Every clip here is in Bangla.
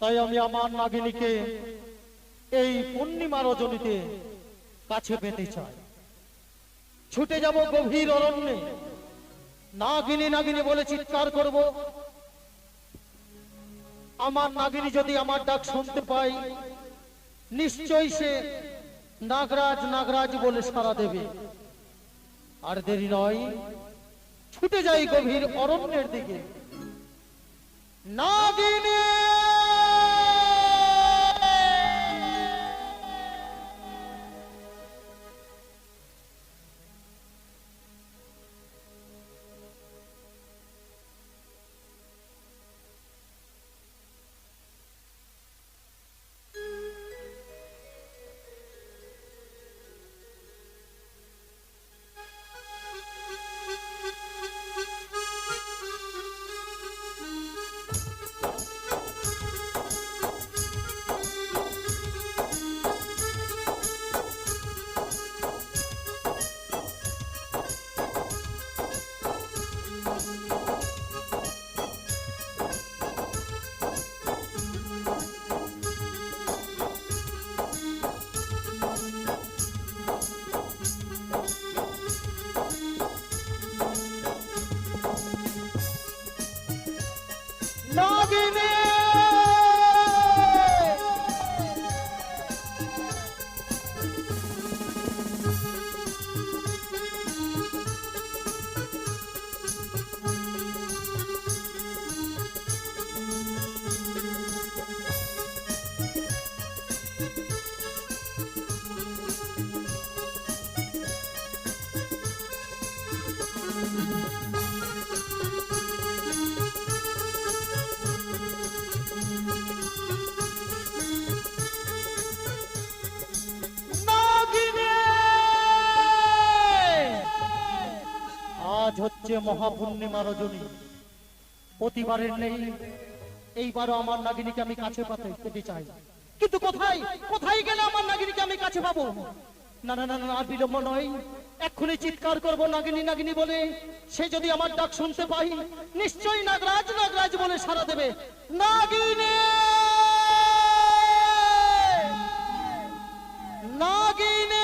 তাই আমি আমার নাগিনীকে এই পূর্ণিমা রজনীতে কাছে পেতে চাই। ছুটে যাব গভীর অরণ্যে, নাগিনী নাগিনী বলে চিৎকার করব। আমার নাগিনী যদি আমার ডাক শুনতে পাই, নিশ্চয়ই সে নাগরাজ নাগরাজ বলে সাড়া দেবে। আর দেরি নয়, ছুটে যাই গভীর অরণ্যের দিকে। নাগিনী নাগিনী আজ হচ্ছে মহাপূর্ণিমা রজনী, প্রতিবারের নেই, এইবারও আমার নাগিনীকে আমি কাছে পেতে চাই। কিন্তু কোথায় কোথায় গেলে আমার নাগিনীকে আমি কাছে পাবো? না না না না, আর বিলম্ব নয়, এক্ষুনি চিৎকার করব নাগিনী নাগিনী বলে। সে যদি আমার ডাক শুনতে পাই, নিশ্চয়ই নাগরাজ নাগরাজ বলে সাড়া দেবে। নাগিনী নাগিনী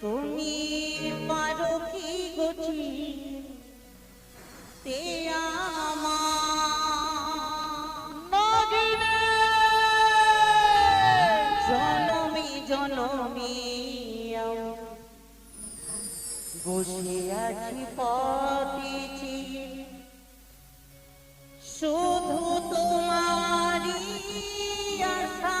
তুমি পারো কি গতি তে জনমে জনমে বসে আছি পথেছি, শুধু তোমারই আশা।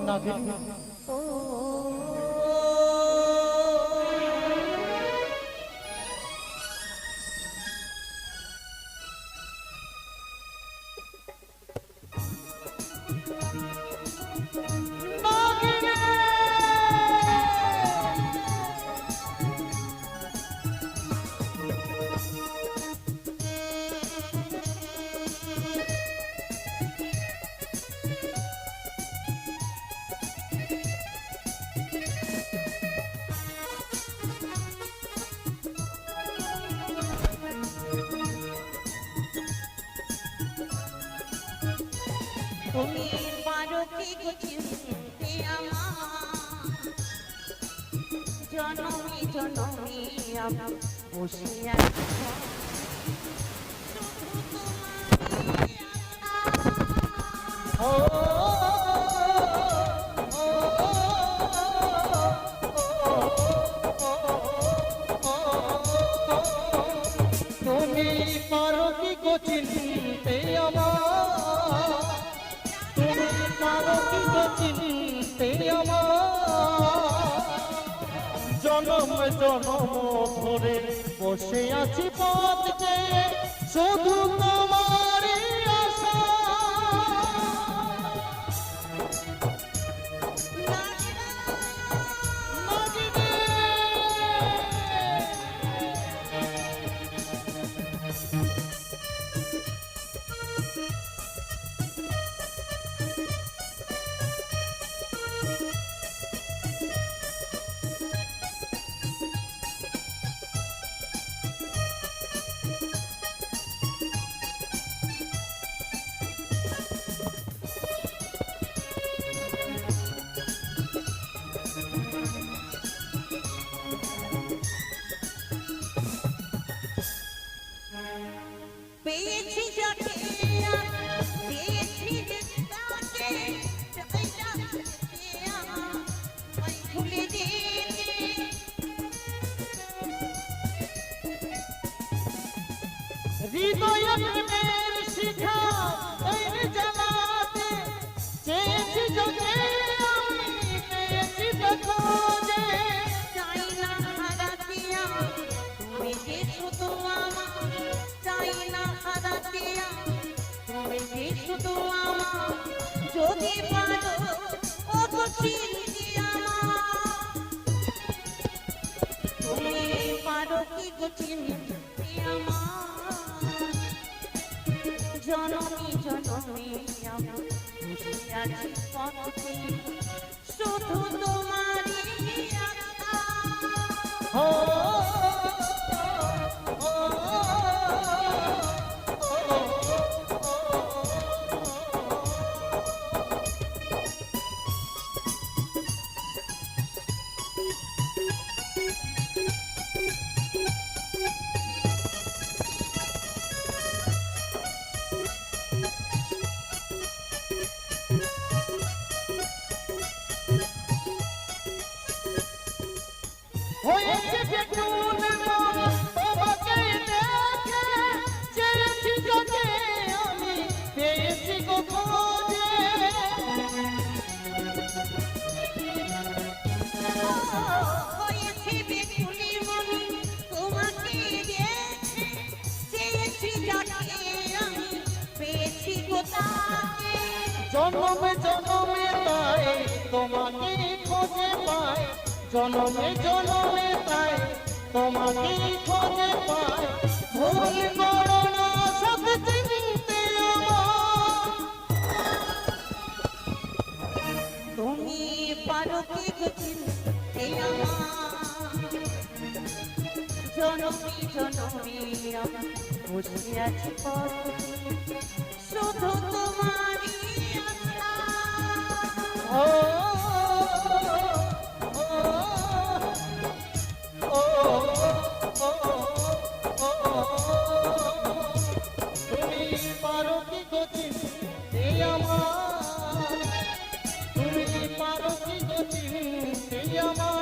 নাগিনী তুমি পারো কি চিনতে আমার, জনমে জনমে আমি বসে আছি তুমি পারো কি চিনতে আমার, জনম ধরে বসে আছি পথ চেয়ে শুধু তোমারই আশা। পেয়েছি যাকে দিয়েছি তাকে ভুলে যেতে হৃদয় প্রেমের শিখা এই জ্বালাতে চেয়েছি যাকে আমি পেয়েছি খোঁজে। চাই না হারাতে তুমি যে শুধু আমার, চাই না হারাতে তুমি যে শুধু আমার। যদি পারো ও তো চিনতে আমার, তুমি পারো কি গো চিনতে আমার। জনমী জনমী আমার বসে আছি পথে শুধু তোমারই আশা। ও হয়েছে বেকুল মন তোমাকে দেখে, চেয়েছি যাকে আমি পেয়েছি গো খোঁজে। হয়েছে বেকুলি মন তোমাকে দেখে, চেয়েছি যাকে আমি পেয়েছি গো তাকে। জনমে জনমে তাই তোমাকে খোঁজে পাই, জনমে জনমে তাই তোমাকে খোঁজে পাই। ভুল করো না সব চিনতে আমার। তুমি পারো কি গো চিনতে আমার। জনমী জনমী আমার বসে আছি পথে শুধু তোমারই আশা। ও ও ও ও তুমি পারো কি গো চিনতে আমার, তুমি পারো কি গো চিনতে আমার।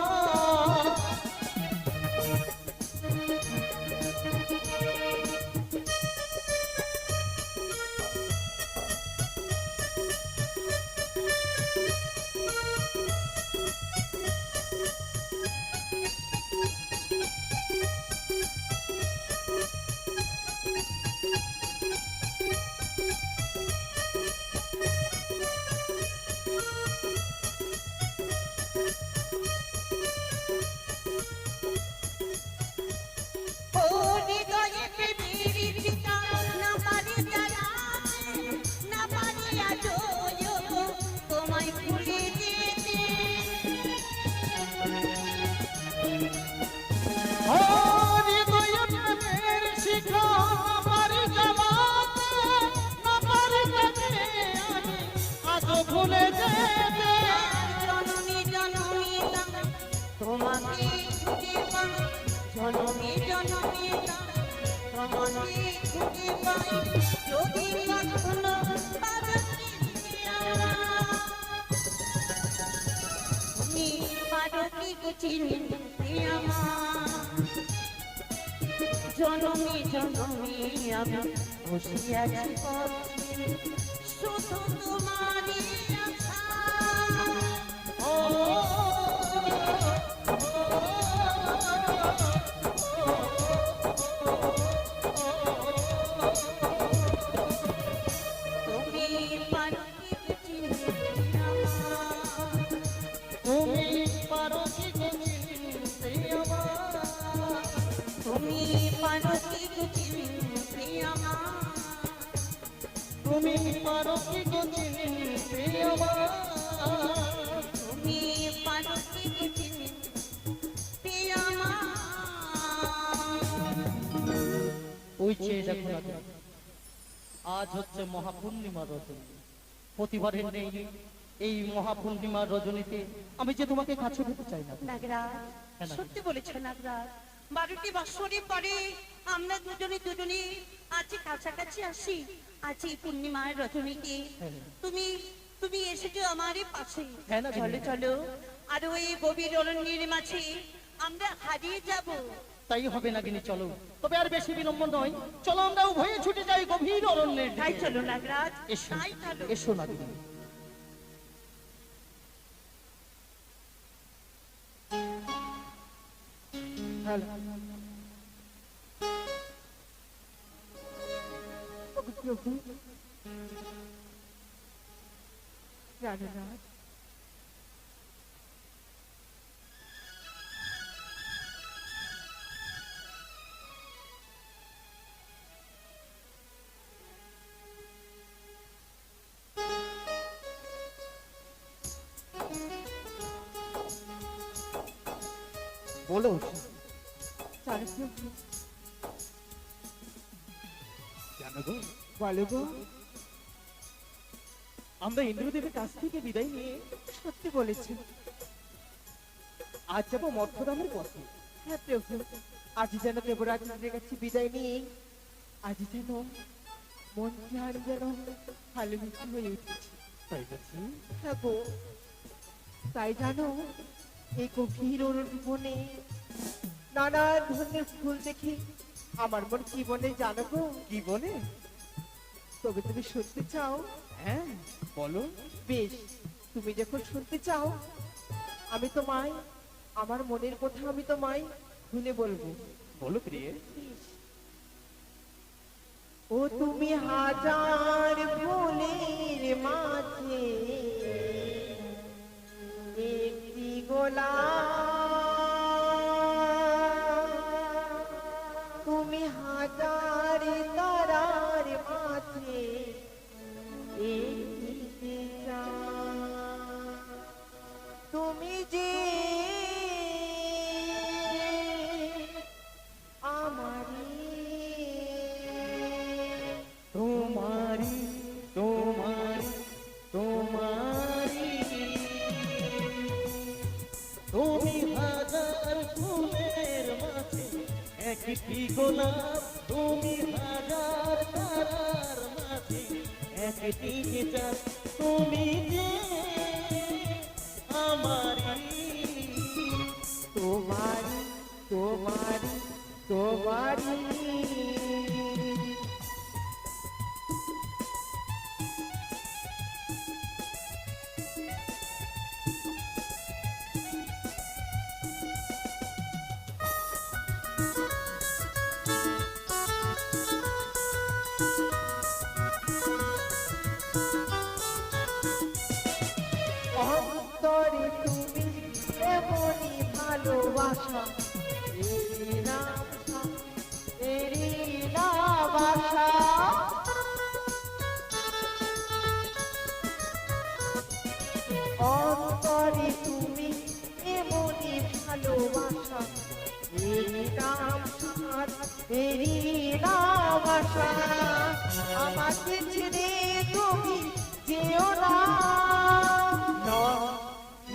ও হৃদয়ে প্রেমের টিকা না পারি জানাতে, না পারি আজও তোমায় ভুলে যেতে। ও হৃদয় প্রেমের শিখা পারি জ্বালাতে, না পারি তাকে আমি আজও ভুলে যেতে। জনমী জনমী তোমাকে খুঁজে পাই, জনমী জনমী তোমাকে খুঁজে পাই। যদি কখনো পারো চিনতে আমার, তুমি পারো কি গো চিনতে আমার। জনমী জনমী আমি বসে আছি পথে শুধু তোমারই আশা। ও তুমি পারো কি গো চিনতে আমার তুমি পারো কি চিনতে আমার ওই চেয়ে দেখো না কেন, আজ হচ্ছে মহাপূর্ণিমার রজনী। প্রতিবারের নেই এই মহাপূর্ণিমার রজনীতে আমি যে তোমাকে কাছে পেতে চাই না। নাগরাজ, সত্যি বলেছো নাগরাজ, 12টি বছরের পরে আমরা দুজনে আজ কাছাকাছি আসি। আজ এই পূর্ণিমার রজনীতে তুমি তুমি এসেছো আমার পাশে। চলো চলো, আর ওই গভীর অরণ্যের মাঝে আমরা হারিয়ে যাব। তাই হবে নাগিনী, চলো। তবে আর বেশি বিলম্ব নয়, চলো আমরা উভয়ে ছুটে যাই গভীর অরণ্যের দিকে। তাই চলো নাগরাজ, এসো, তাই চলো। এসো নাগিনী। হ্যালো প্রভু, জানো না বলো। জানো প্রভু, জানো গো, বলো গো। আমরা ইন্দ্রদেবের কাছ থেকে বিদায় নিয়ে সত্যি বলেছি। আজ যাবো মর্থধামের পথে। হ্যাঁ প্রভু, আজ যেন দেবরাজের কাছে বিদায় নিয়ে আজ যেন মনটি আর যেন ভালোবেসে হয়ে উঠেছে। তাই গেছি। হ্যাঁ গো, তাই জানো এই গভীর অরণ্যে নানা ধরনের ফুল দেখে আমার মন কি বলে জানো গো? কি বলে? তবে তুমি শুনতে চাও? হ্যাঁ বলো। বেশ, তুমি যখন শুনতে চাও আমি তোমায় আমার মনের কথা আমি তোমায় খুলে বলবো। বলো প্রিয়ে। ও তুমি হাজার ফুলের মাঝে একটি গোলাপ, তুমি হাজার তারার মাঝে একটি চাঁদ, তুমি যে তোমারি তোমারি তোমারি, তুমি হাজার ফুলের মাঝে একটি গোলাপ, তুমি হাজার তারার মাঝে একটি চাঁদ, তুমি যে আমারি তোমারি তোমারি তোমারি। অন্তরে তুমি এমনই ভালোবাসা, এরই নাম এরই নাম আশা। অন্তরে তুমি এমনই ভালোবাসা, এরই নাম সার এরই নাম আশা। আমাকে ছেড়ে তুমি যেও না, না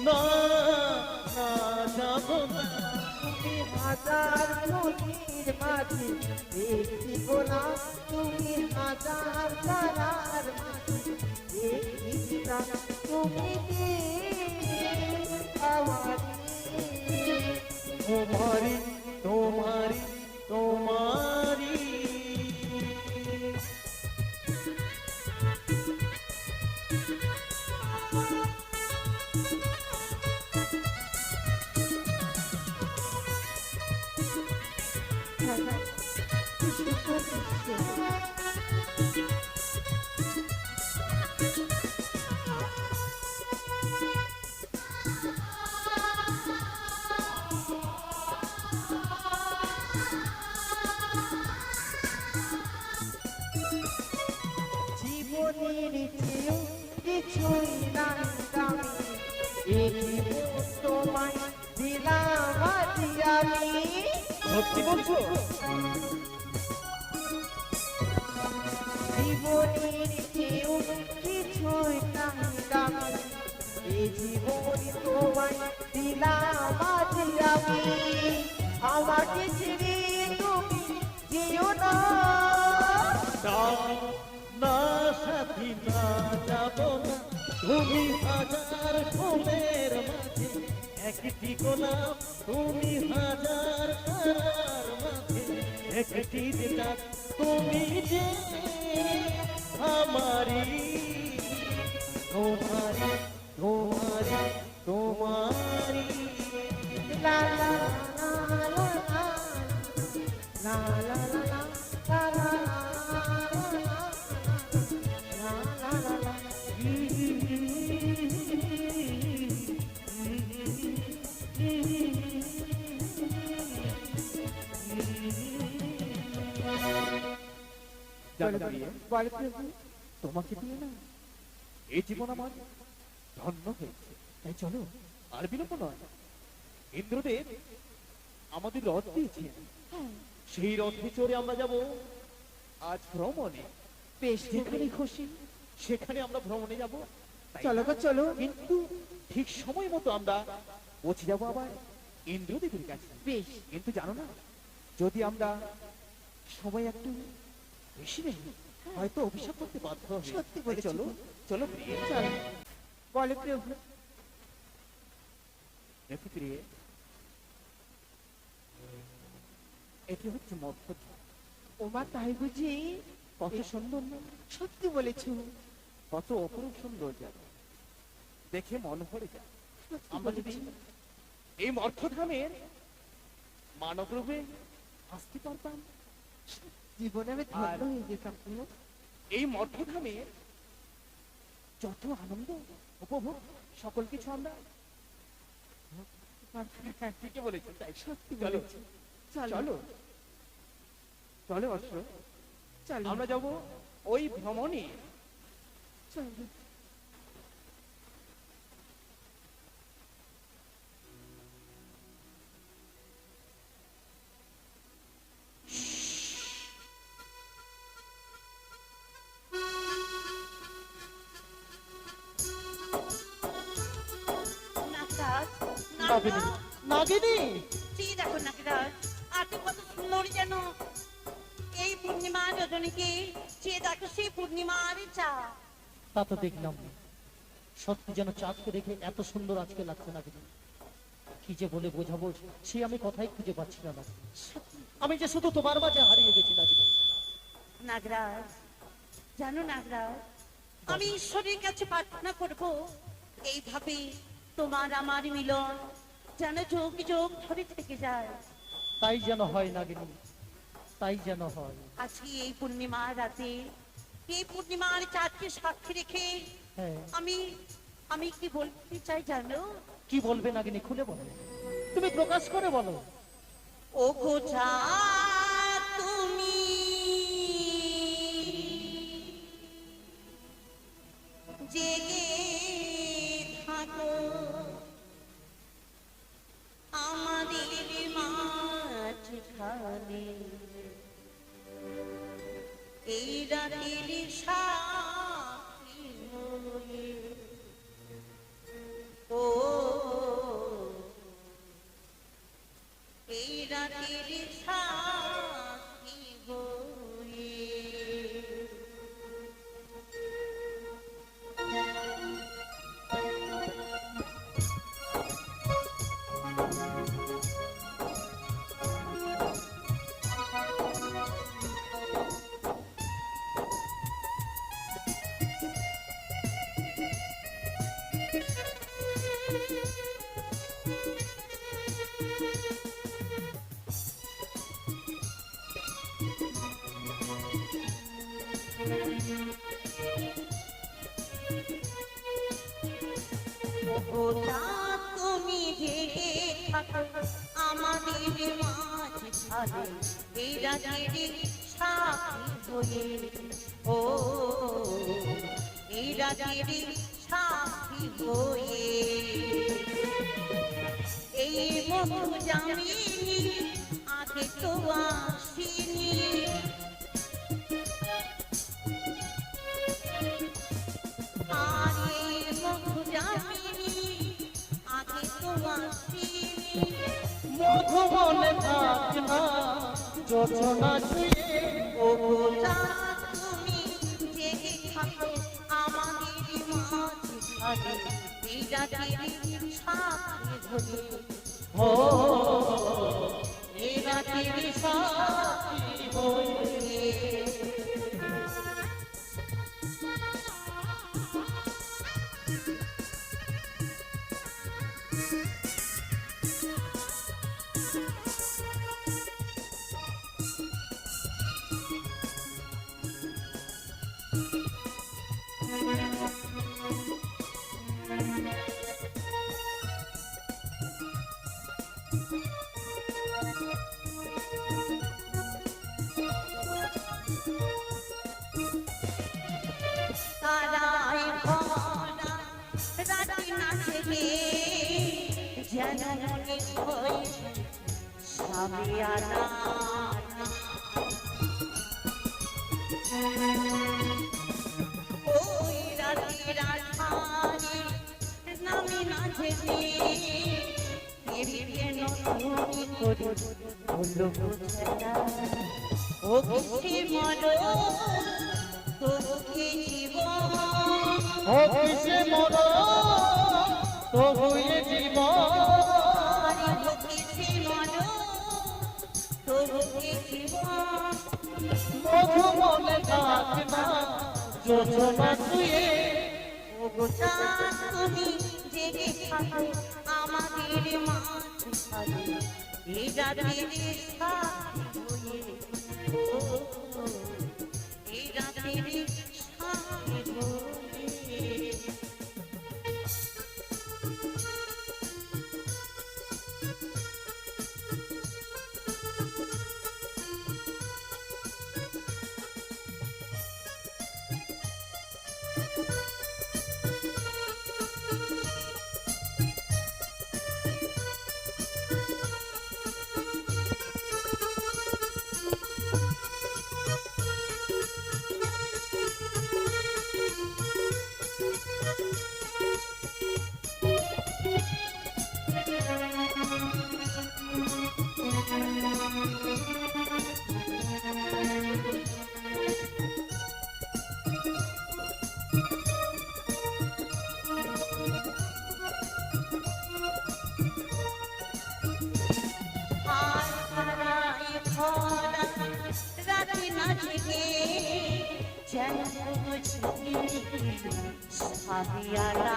না না যাব না, তুমি হাজার ফুলের মাঝে একটি গোলাপ, তুমি হাজার তারার মাঝে একটি চাঁদ, তুমি যে আমারি তোমারি তোমারি তোমারি। জীবনের চেয়েও কিছুই নাই দামি এই জীবন তোমায় দিলাম আজ আমি। সত্যি বলছো? জীবনের চেয়েও কিছুই নাই দামি এই জীবন তোমায় দিলাম আজ আমি। আমাকে ছেড়ে তুমি যেও না। না না সাথী না যাব না, তুমি হাজার ফুলের মাঝে একটি গোলাপ, তুমি হাজার তারার মাঝে একটি যেটা, তুমি যে আমারি তোমারি তোমারি তোমারি। লা লা লা লা লা লা লা লা লা লা লা লা লা লা। জানো প্রিয়ে, বলো প্রভু। তোমাকে দিয়ে না এই জীবন আমার ধন্য হয়েছে। তাই চলো আর বিলম্ব নয়, ইন্দ্রদেব আমাদের রথ দিয়েছেন, সেই রথে চড়ে আমরা যাব আজ ভ্রমণে। বেশ যেখানে খুশি সেখানে আমরা ভ্রমণে যাব। চলো গো চলো। কিন্তু ঠিক সময় মতো আমরা পৌঁছে যাবো আবার ইন্দ্রদেবের কাছে। বেশ। কিন্তু জানো না, যদি আমরা সময় একটু বেশি নেই হয়তো অভিশাপ করতে বাধ্য হবে। সত্যি তাই বলেছো। চলো চলো প্রিয়ে, চলো। বলো প্রভু। দেখো প্রিয়ে, এটি হচ্ছে মধ্য। ওমা তাই বুঝি? কত সুন্দর না? সত্যি বলেছো। কত অপরূপ সুন্দর জায়গা, দেখে মন ভরে যায়। সত্যি আমরা যদি বলেছো। এই মর্থধামের মানব রূপে আসতে পারতাম, জীবনে আমি ধন্য হয়ে যেতাম পুরো। এই মর্থধামের যত আনন্দ উপভোগ সকল কিছু আমরা ঠিকই বলেছি। তাই সত্যি চলো বলেছো। চলো চলো চলো অশ্ব, চলো আমরা যাব ওই ভ্রমণে। চলো। নাগরাজ, নাগিনী, নাগরাজ, নাগিনী, চেয়ে দেখো নাগরাজ, আজ কত সুন্দর যেন এই পূর্ণিমা রজনীকে। চেয়ে দেখো সেই পূর্ণিমার চা। তা তো দেখলাম, সত্যি যেন চাঁদকে দেখে এত সুন্দর আজকে লাগছে না। কি যে বলে বোঝাবো সে আমি কথাই খুঁজে পাচ্ছি না। আমি যে শুধু তোমার মাঝে হারিয়ে গেছি না। নাগরাজ, জানো নাগরাজ, আমি ঈশ্বরের কাছে প্রার্থনা করব এইভাবে তোমার আমার মিলন যেন যোগ যোগ ধরে থেকে যায়। তাই যেন হয় নাগিনী, তাই যেন হয়। আজকে এই পূর্ণিমার রাতে, এই পূর্ণিমার চাঁদকে সাক্ষী রেখে হ্যাঁ, আমি আমি কি বলতে চাই জানো? কি বলবে নাগিনী, খুলে বলো, তুমি প্রকাশ করে বলো। ও গো চাঁদ তুমি জেগে থাকো আমাদের মাঝখানে, এই রাতের সাক্ষী হয়ে। ও এই রাতের সাক্ষী হয়ে। ও চাঁদ তুমি জেগে থাকো আমাদের মাঝখানে, এই রাতের সাক্ষী হয়ে। ও রাতের সাথী হয়ে এই মধু জামিনী আগে তো আসিনি আর এই মধু জামিনী আগে তো আসিনি মধুবনে থাক না যোজনা ছুঁয়ে ও তুমি জেগে থাকো আমাদের মাঝখানে এই রাতের সাথী হয়ে ও এই রাতের সাথী হয়ে তারাই ভরা রাতে নাচে যেন মনে হয় সামিয়ানা ওই রাতের আধারে নামে নাচে কেন তুমি করে হলো বুঝনা ও কিসে মরো তোকে জীবন ও কিসে মর তবু এ জীবন ও কিসে মরো তোকে জীবন মধুবনে থাক না যোজনা ছুঁয়ে ও গোটা তুমি জেগে থাকো আমাদের মাঝখানে এই রাতের সাথী হয়ে এই রাতের সাথী হয়ে রাতে নাচে যেন সাবিয়ানা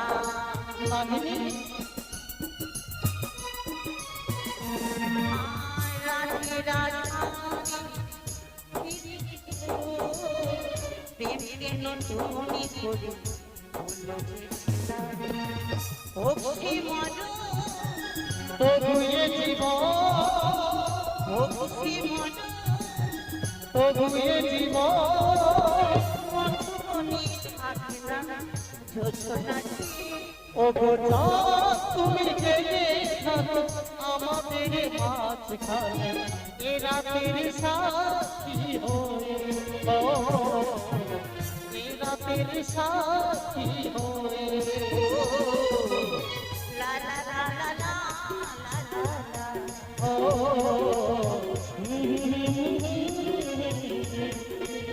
রাতে প্রেমের নতুনি করে ও সে মন তবু এ জীবন ও সে মন তবু এ জীবন মনে থাকে না যোজনা ও গোটা তুমি জেগে থাকো আমাদের মাঝখানে এ রাতের সাথী হয়ে ও এ রাতের সাথী হয়ে লা লা লা লা লা লা লা লা ও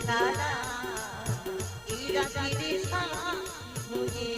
লা লা এই রাতের সাথী হয়ে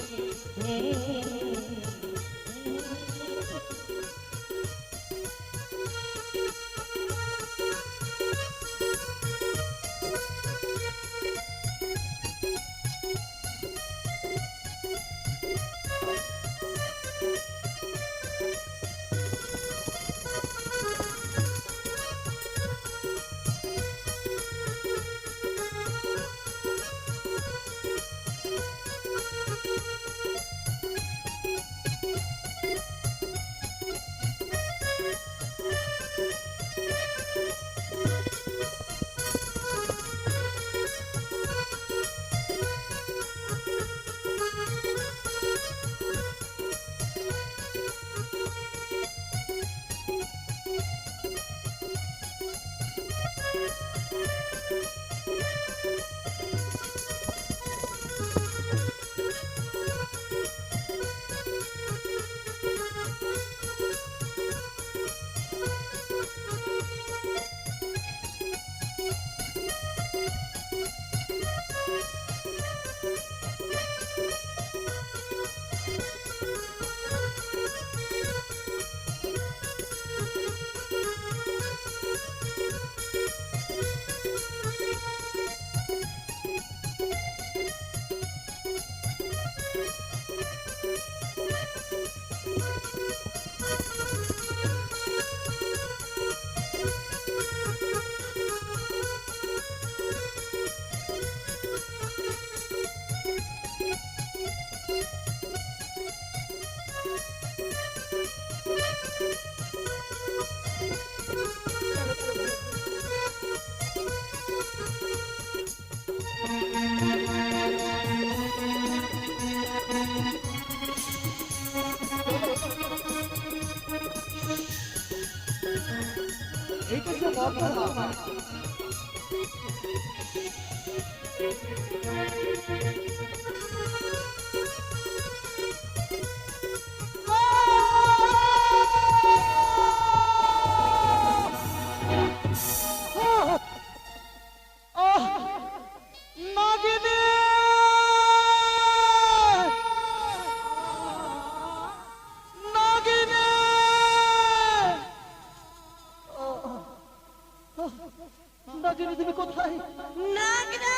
নাগিনী নাগিনী নাগিনী তুমি কোথায়? নাগরা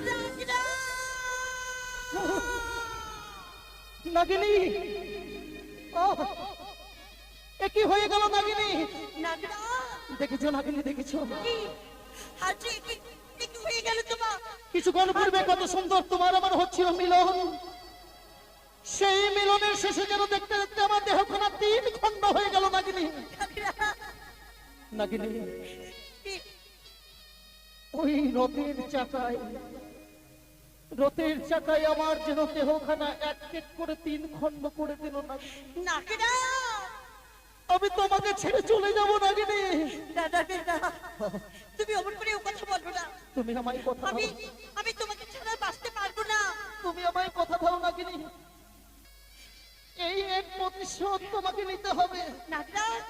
নাগরা নাগিনী এ কি হয়ে গেল নাগিনী? নাগরা দেখেছো নাগিনী দেখেছো? কি আজ কি কি হয়ে গেল তোমার? কিছুক্ষণ পূর্বে কত সুন্দর তোমার আমার হচ্ছিল মিলন, সেই মিলনের শেষে যেন দেখতে দেখতে আমার দেহখানা 3 খণ্ড হয়ে গেল নাগিনী। নাগিনী ওই রথের চাকায় আমার যেন দেহখানা এক এক করে 3 খণ্ড করে দিল নাগিনী। নাগরা আমি তোমাকে ছেড়ে চলে যাব নাগিনী। দাদা দাদা তুমি অমন করে ও কথা বলবো না। তুমি আমায় কথা আমি দাও, আমি তোমাকে ছাড়া বাঁচতে পারবো না। তুমি আমায় কথা দাও নাগিনী। এই এক প্রতিশোধ তোমাকে নিতে হবে। নাগরাজ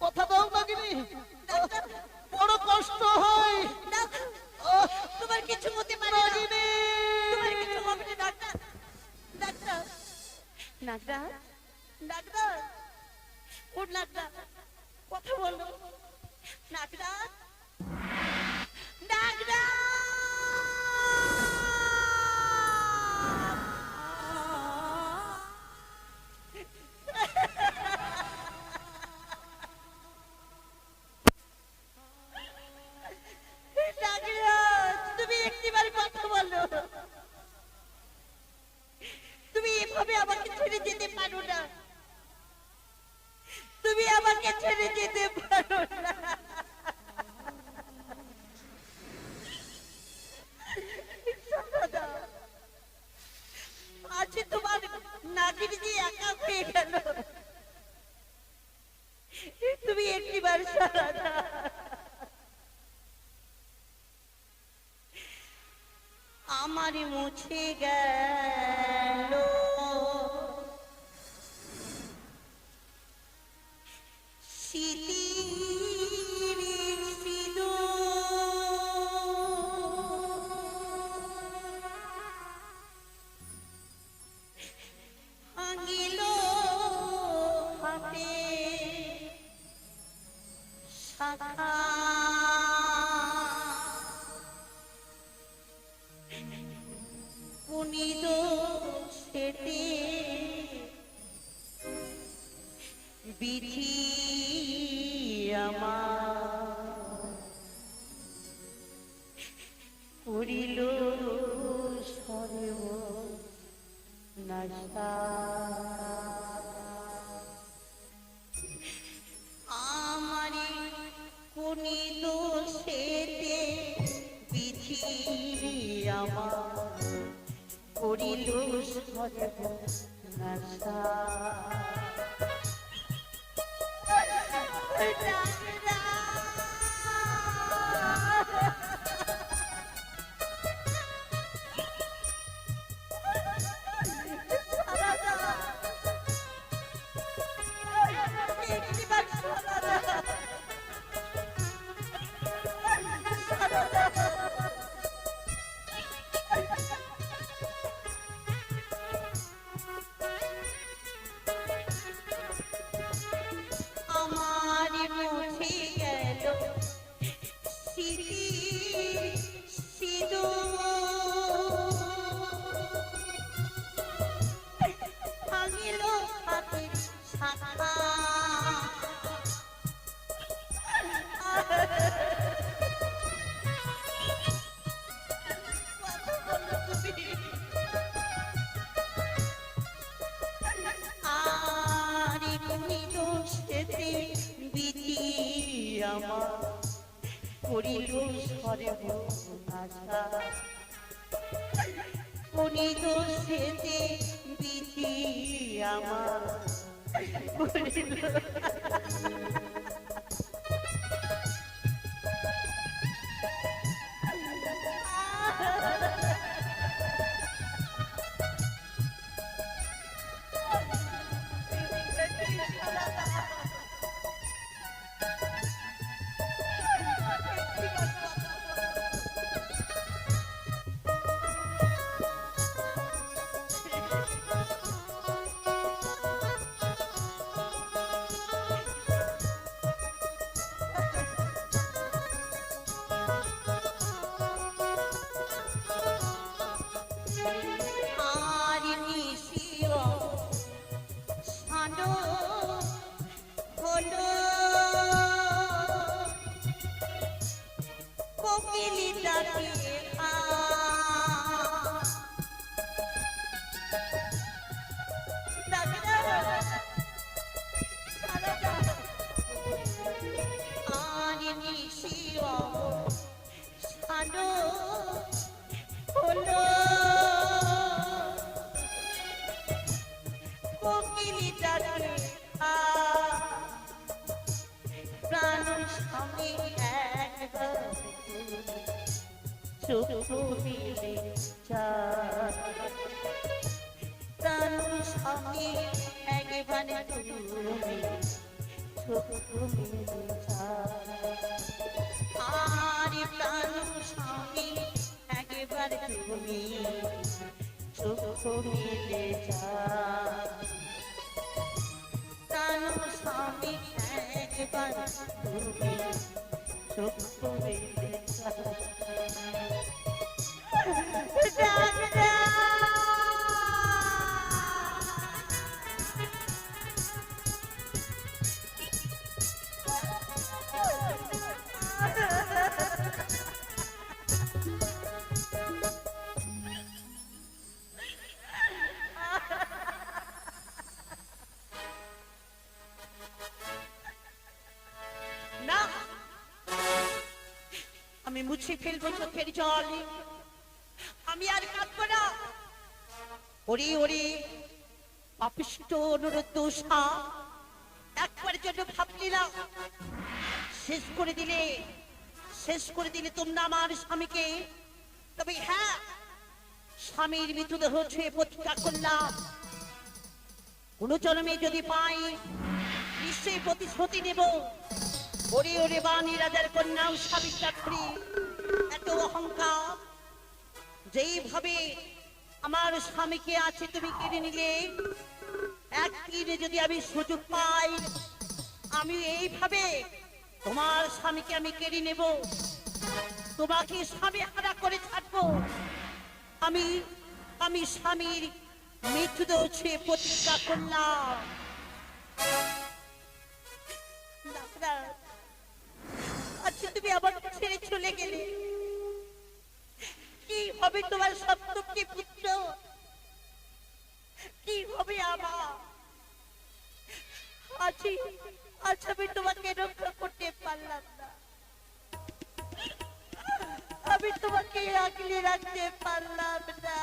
কথা দাও নাগিনী। নাগরাজ বড় কষ্ট হয় তোমার কিছু হতে পারে না। নাগিনী। তোমার কিছু হবে না ডাক্তার। ডাক্তার নাগরাজ নাগরাজ ওর নাগরাজ কথা বলো। নাগরাজ নাগরাজ নাগরাজ তুমি একটিবার কথা বলো। তুমি এভাবে আমাকে ছেড়ে যেতে পারো না। তুমি আমাকে ছেড়ে যেতে পারো না। সরদা, আজ তোমার নাগিনী যে একা হয়ে গেল। তুমি একটিবার সারা না। আমার মুছে গেল স্মৃতির সিঁদুর। ভাঙিল হাতে শাখা পুনিত সেতে বিধি আমার করিল সর্ব নাশা। আমারে পুনিত সেতে বিধি আমার করিল সর্ব নাশা। আমার মুছে গেল স্মৃতি সিঁদুর। ভাঙিল হাতের শাখা আর করিল সেতে বিধি আমার করিল সর্ব নাশা। করিল সেতে বিধি আমার আর নিশিও সানো হলো কোকিলিটাকে আর নিশিও সানো হলো কোকিলিটাকে প্রাণ স্বামী একবার চোখ মিলে চায় প্রাণ স্বামী একবার তুমি চোখ মিলে চায় আর প্রাণ স্বামী একবার তুমি চোখ মিলে চায় প্রাণ স্বামী একবার তুমি চোখ মিলে চায় না আমি মুছে ফেলবো চোখের জল আমি আর কাঁদবো না ওরে ওরে পাপিষ্ট অনুরোধ একবার জন্য ভাবলি না শেষ করে দিলে তোমরা আমার স্বামীকে তবে হ্যাঁ স্বামীর মৃতদেহ ছুঁয়ে প্রতিজ্ঞা করলাম কোন জন্মে যদি পাই নিশ্চয়ই প্রতিশ্রুতি নেব ওরে ওরে বাণী রাজার কন্যা সাবিত্রী এত অহংকার যেইভাবে আমার স্বামীকে আছে তুমি কেড়ে নিলে একদিনে যদি আমি সুযোগ পাই আমি এইভাবে তোমার স্বামীকে আমি কেড়ে নেব তোমাকে স্বামী হারা করে ছাড়বো আমি স্বামীর মৃত্যুদেহ ছুঁয়ে প্রতিজ্ঞা করলাম আচ্ছা তুমি আবার ছেড়ে চলে গেলে কি হবে তোমার সপ্তমটি পুত্র কি হবে আমার আজ আমি তোমাকে রক্ষা করতে পারলাম না আমি তোমাকে আগলে রাখতে পারলাম না